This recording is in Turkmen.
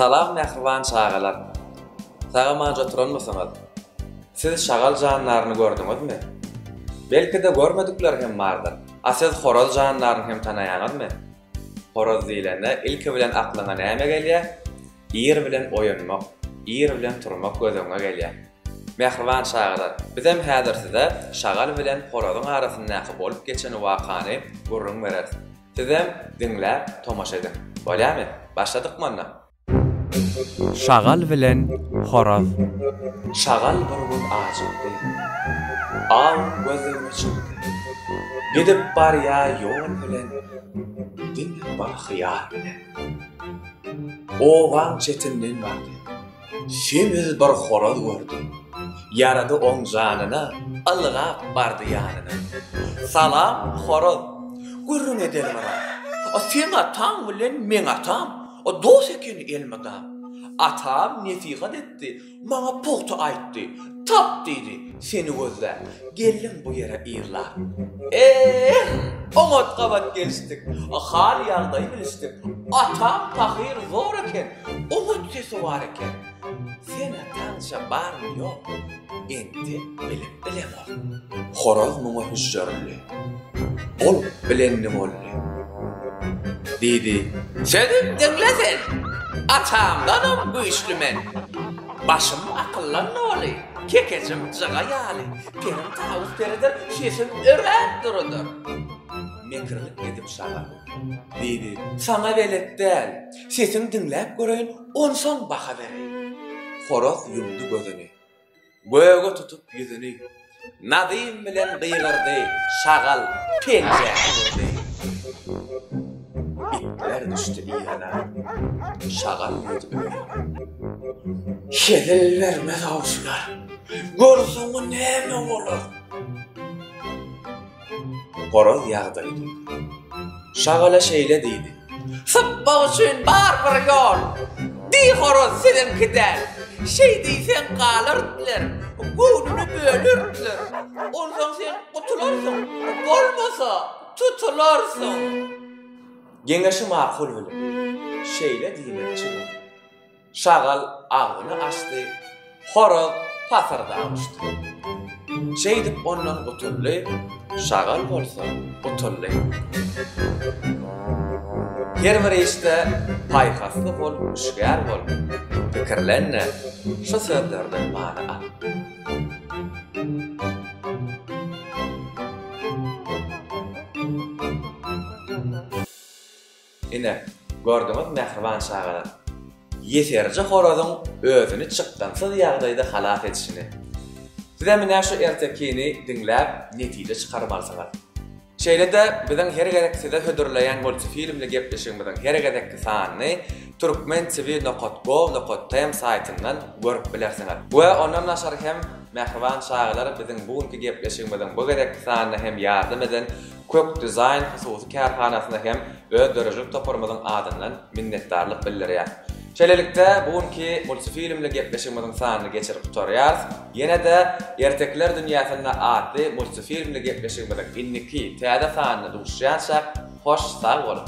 Salam mehriban şagalar. Sağa maňa oturanmasaňyz. Siz şagal janlaryny gördüňizmi? Belki de görmedikler hem bardyr. Siz horoz janlaryny hem tanaýaňyzmy? Horoz diýlende ilki bilen aklyňa näme gelýär? İýer bilen oýanmak, İýer bilen turmak gözüňe gelýär. Mehriban şagalar, bizem häzir size şagal bilen horozyň arasyndaky bolup geçen wakany gurrun berer. Sizem diňläp tomaşa edin. Bolýarmy? Başladykmy onda? Şagal bilen horoz. Şagal bir gün ajypdy. Al gözüme çykdy. Gidip bar ya ýol bilen, dinle bar hyýar bilen. Oğan çetinden bardy. Şemiz bir horoz gördü. Yarady oň janyna, ylgap bardy ýanyna. Salam horoz. Gurrun edelim ara. Sen atam bilen men atam. O dost ekeni elmadam. Atam nesihat etdi. Maňa pohta aýtdy. Tap dedi. Seni gözle. Gelin bu yere ýyrla. Oňat gabat gelişdik. Hal ýagdaý bilişdik. Atam tahir zor eken. Umut sesi var eken. Sen atanşa barmy ýok. Endi bilip bilemok. Horoz muňa hüjjarly. Ol bilenni boldy. Dedi. Sedim dinlesin. Atamdanam güýçli men. Başym akyllanmaly. Kekeçim jagaýaly. Benim tawus beredir, şesim ören durudur. Mekirlik edip şaga. Dedi. Sana belet däl. Sesim dinläp göreýin, onsoň baha bereýin. Horoz yumdy gözüni. Göge tutup ýüzüni. Nadim bilen gıýgyrdy. Şagal penjäre. Itler düştü iyana. Şagal ýetip. Şedel vermez awşular. Görseňi näme bolar? Horoz ýagdaýdy. Şagala şeýle diýdi. Sappa üçin bar bir ýol. Di horoz seden kidär. Şey diýsen galyrdylar. Göwnüni bölürdiler. Ondan sen gutularsyň. Bolmasa tutularsyň. Geňeşi makul bilen. Şeýle diýmekçi bu. Şagal agyny açdy. Horoz pasarda açdy. Şeýdip ondan gutully. Şagal bolsa gutully. Her bir işte paýhasly bol, müşgär bol. Pikirlenne. Şu sözlerden many al. Ine, gördüňiz mehriban şagalar. Ýeterje horozyň özüni çykdansyz ýagdaýda halat etişini. Size mine şu ertekini dinläp netije çykarmalsyňar. Şeýle-de biziň her gerek size hödürleýän bolsa filmle gepleşiňiziň her gerekki sanyny turkmentv.gov.tm saýtyndan görüp bilersiňiz. We ondan naşar hem mehriban şagalar biziň bugünkü gepleşiňiziň bu gerekki sanyny hem ýardym eden Kök Design hususy kärhanasyna hem öz dörejlik toparmyzyň adyndan minnetdarlyk bildirýär. Şeýlelikde bugünkü multifilmle gepleşiňiziň sanyny geçirip tutarýar. Ýene-de ertekler dünýäsinde atly multifilmle gepleşiňiziň inniki täze sanyny duşýança hoş sag bolun.